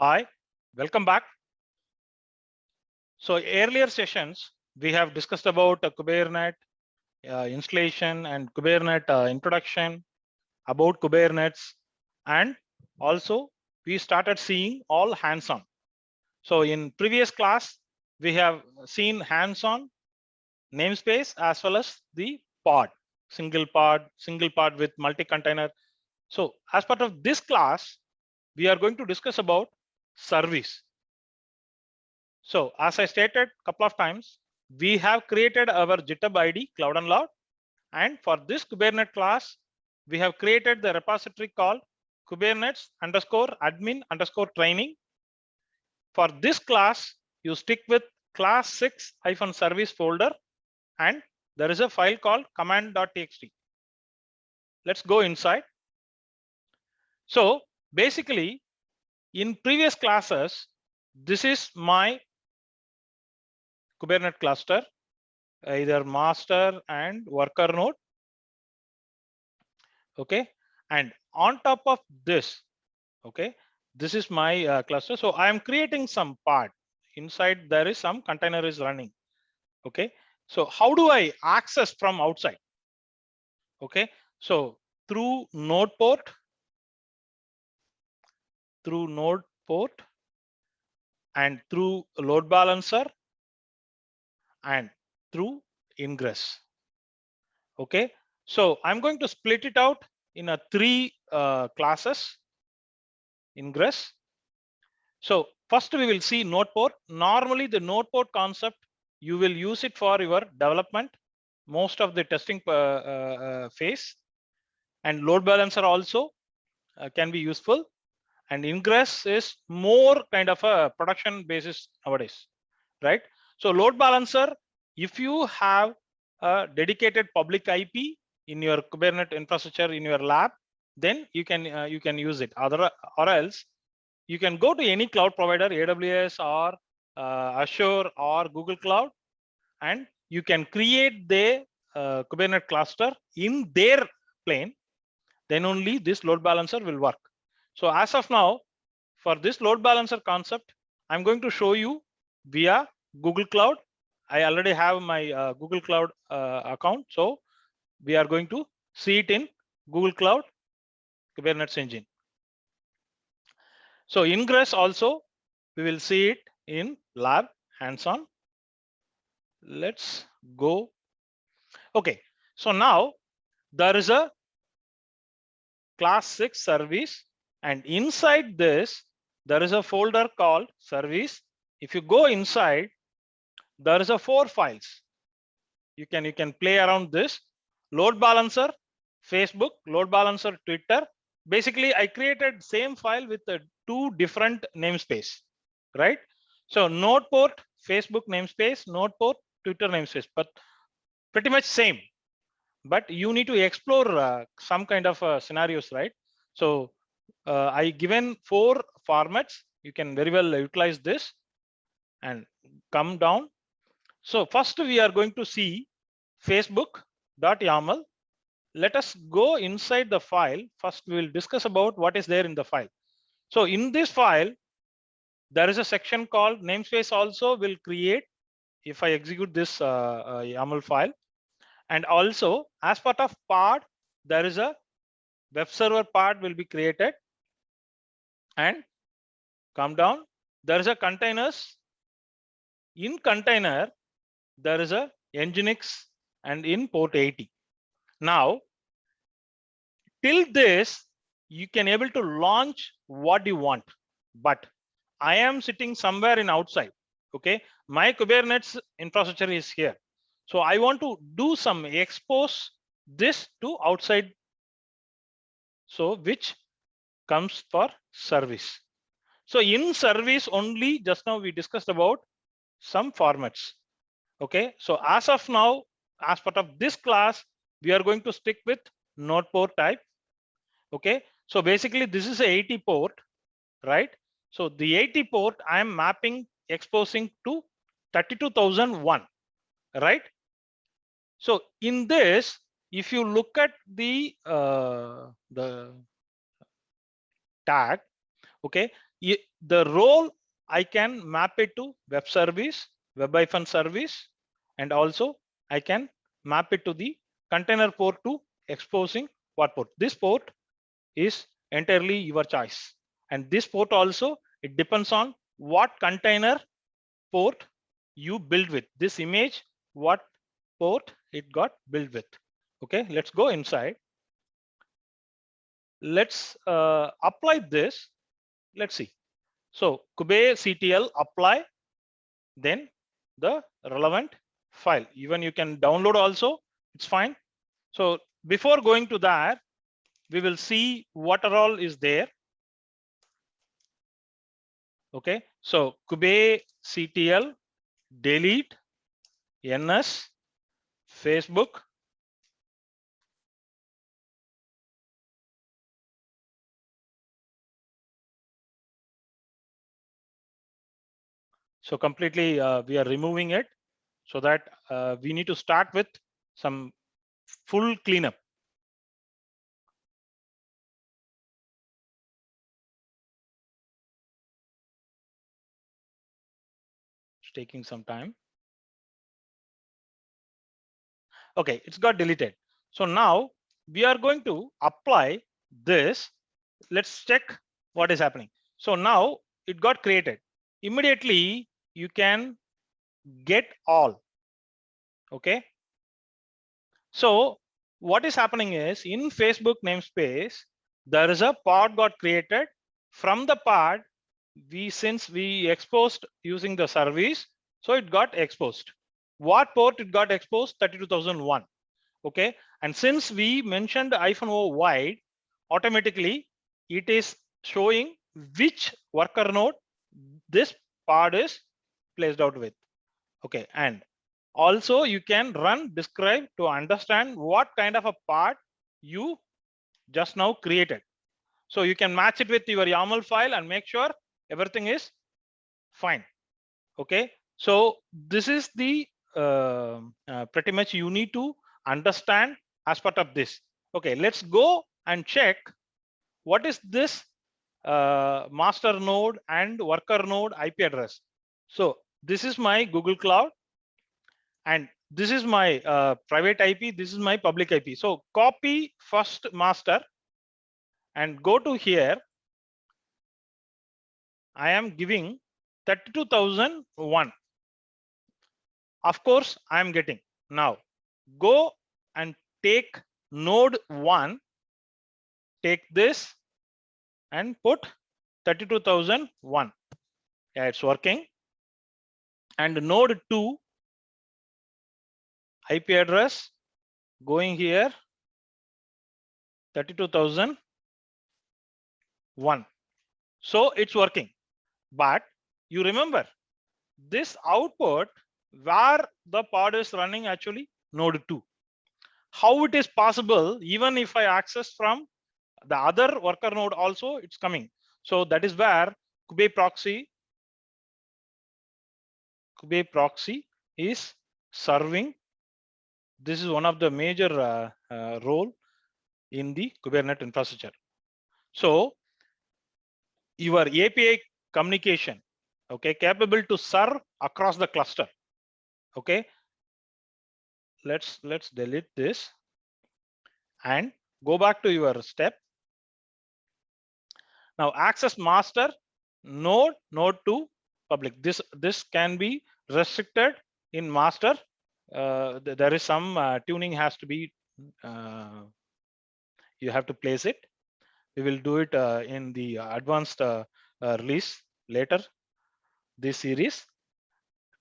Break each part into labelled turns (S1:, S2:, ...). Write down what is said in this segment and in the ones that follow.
S1: Hi, welcome back. So earlier sessions, we have discussed about Kubernetes installation and Kubernetes introduction, about Kubernetes, and also we started seeing all hands-on. So in previous class, we have seen hands-on namespace as well as the pod, single pod with multi-container. So as part of this class, we are going to discuss about service. So as I stated a couple of times, we have created our GitHub ID Cloud and Loud. And for this Kubernetes class, we have created the repository called Kubernetes _admin _ training. For this class, you stick with class 6-service folder, and there is a file called command.txt. Let's go inside. So basically, in previous classes, this is my Kubernetes cluster, either master and worker node. Okay, and on top of this, okay, this is my cluster. So I am creating some part inside. There is some container is running. Okay, so how do I access from outside? Okay, so through node port, and through load balancer, and through ingress. Okay, so I'm going to split it out in a three classes. Ingress. So first we will see node port. Normally the node port concept, you will use it for your development, most of the testing phase, and load balancer also can be useful. And ingress is more kind of a production basis nowadays, right? So load balancer, if you have a dedicated public IP in your Kubernetes infrastructure in your lab, then you can use it. Or else you can go to any cloud provider, AWS or Azure or Google Cloud, and you can create the Kubernetes cluster in their plane. Then only this load balancer will work. So as of now, for this load balancer concept, I'm going to show you via Google Cloud. I already have my Google Cloud account. So we are going to see it in Google Cloud Kubernetes engine. So ingress also, we will see it in lab hands-on. Let's go. Okay, so now there is a class 6 service, and inside this, there is a folder called service. If you go inside, there is a 4 files. You can play around this. Load balancer, Facebook, load balancer, Twitter. Basically, I created same file with the 2 different namespace, right? So node port, Facebook namespace, node port, Twitter namespace, but pretty much same. But you need to explore some kind of scenarios, right? So I given 4 formats. You can very well utilize this and come down. So first we are going to see facebook.yaml. Let us go inside the file. First we will discuss about what is there in the file. So in this file, there is a section called namespace also will create if I execute this YAML file. And also as part of pod, there is a web server part will be created. And come down, there is a containers. In container, there is a Nginx and in port 80. Now, till this, you can able to launch what you want, but I am sitting somewhere in outside. Okay, my Kubernetes infrastructure is here. So I want to do some expose this to outside. So which comes for service. So in service only, just now we discussed about some formats. Okay, so as of now, as part of this class, we are going to stick with node port type. Okay, so basically this is a 80 port, right? So the 80 port I am mapping exposing to 32,001, right? So in this, if you look at the tag, okay, the role I can map it to web service, web-service, and also I can map it to the container port to exposing what port. This port is entirely your choice, and this port also it depends on what container port you build with this image, what port it got built with. Okay, let's go inside. Let's apply this. Let's see. So kubectl apply, then the relevant file. Even you can download also, it's fine. So before going to that, we will see what all is there. Okay, so kubectl delete ns Facebook. So completely we are removing it, so that we need to start with some full cleanup. It's taking some time. Okay, it's got deleted. So now we are going to apply this. Let's check what is happening. So now it got created. Immediately you can get all. Okay. So what is happening is in Facebook namespace, there is a pod got created. From the pod, since we exposed using the service, so it got exposed. What port it got exposed? 32001. Okay, and since we mentioned -o wide, automatically it is showing which worker node this pod is placed out with. Okay, and also you can run describe to understand what kind of a pod you just now created. So you can match it with your YAML file and make sure everything is fine. Okay, so this is the pretty much you need to understand as part of this. Okay, let's go and check what is this master node and worker node IP address. So this is my Google Cloud, and this is my private IP. This is my public IP. So copy first master and go to here. I am giving 32001. Of course, I am getting. Now go and take node 1, take this and put 32001. Yeah, it's working. And node 2 IP address going here 32001. So it's working. But you remember this output where the pod is running actually node 2. How it is possible? Even if I access from the other worker node also, it's coming. So that is where Kube proxy is serving. This is one of the major role in the Kubernetes infrastructure. So your API communication, okay, capable to serve across the cluster. Okay, let's delete this and go back to your step. Now access master node 2 public. This can be restricted in master. There is some tuning has to be you have to place it. We will do it in the advanced release later this series.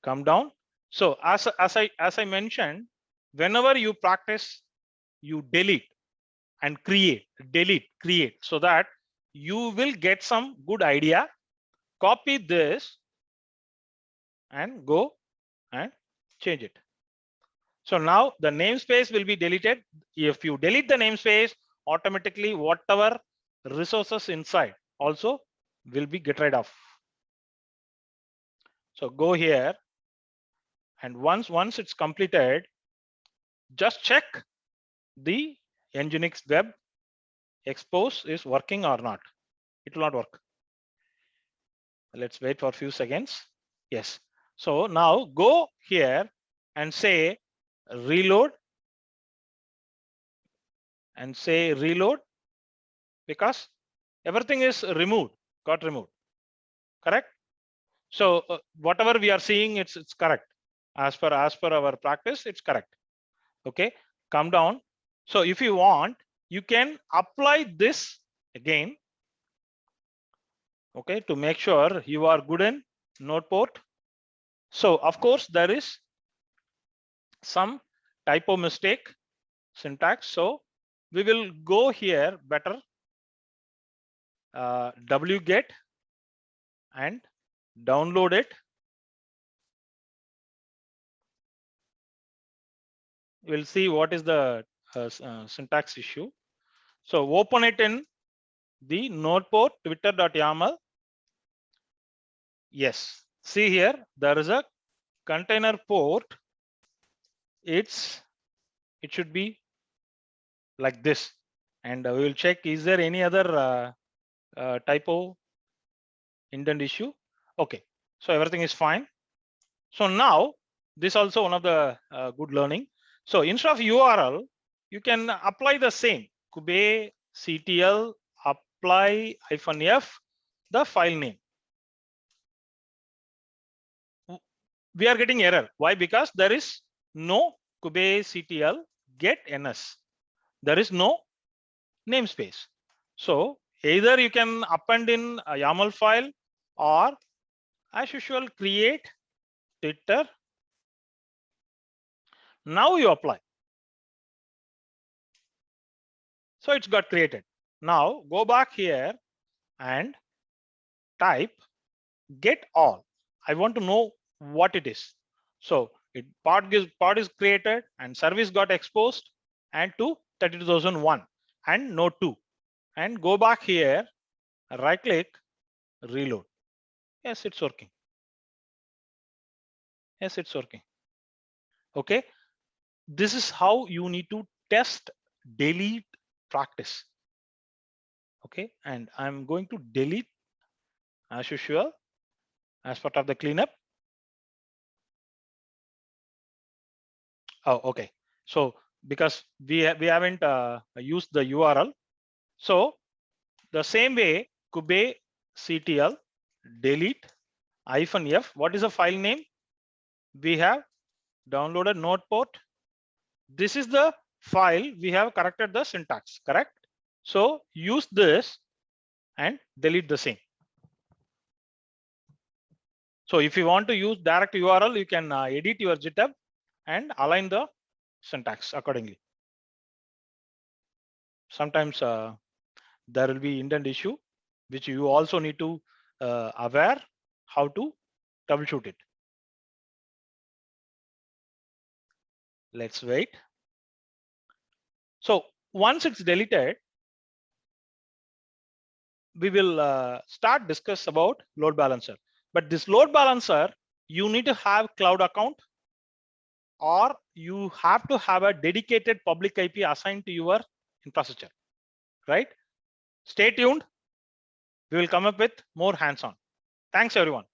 S1: Come down. So as I mentioned, whenever you practice, you delete and create, delete, create, so that you will get some good idea. Copy this and go and change it. So now the namespace will be deleted. If you delete the namespace, automatically whatever resources inside also will be get rid of. So go here, and once it's completed, just check the Nginx web expose is working or not. It will not work. Let's wait for a few seconds. Yes. So now go here and say reload and say reload, because everything is removed, got removed. Correct. So whatever we are seeing, it's correct as per our practice. It's correct. Okay. Come down. So if you want, you can apply this again. Okay, to make sure you are good in node port. So of course there is some typo mistake syntax. So we will go here better, wget and download it. We'll see what is the syntax issue. So open it in the node port twitter.yaml. Yes, see here there is a container port. It should be like this, and we will check is there any other typo indent issue. Okay, so everything is fine. So now this also one of the good learning. So instead of URL, you can apply the same kubectl apply -f the file name. We are getting error. Why? Because there is no kubectl get ns. There is no namespace. So either you can append in a YAML file, or as usual create Twitter. Now you apply. So it's got created. Now go back here and type get all. I want to know what it is. So part is created and service got exposed and to 32,001 and node 2, and go back here, right click, reload. Yes, it's working. Yes, it's working. Okay. This is how you need to test delete practice. Okay, and I'm going to delete as usual as part of the cleanup. Oh, okay. So because we haven't used the URL, so the same way kubectl delete -f. What is the file name? We have downloaded node port. This is the file we have corrected the syntax, correct? So use this and delete the same. So if you want to use direct URL, you can edit your GitHub and align the syntax accordingly. Sometimes there will be indent issue, which you also need to aware how to troubleshoot it. Let's wait. So once it's deleted, we will start discuss about load balancer. But this load balancer, you need to have cloud account, or you have to have a dedicated public IP assigned to your infrastructure, right? Stay tuned. We will come up with more hands-on. Thanks, everyone.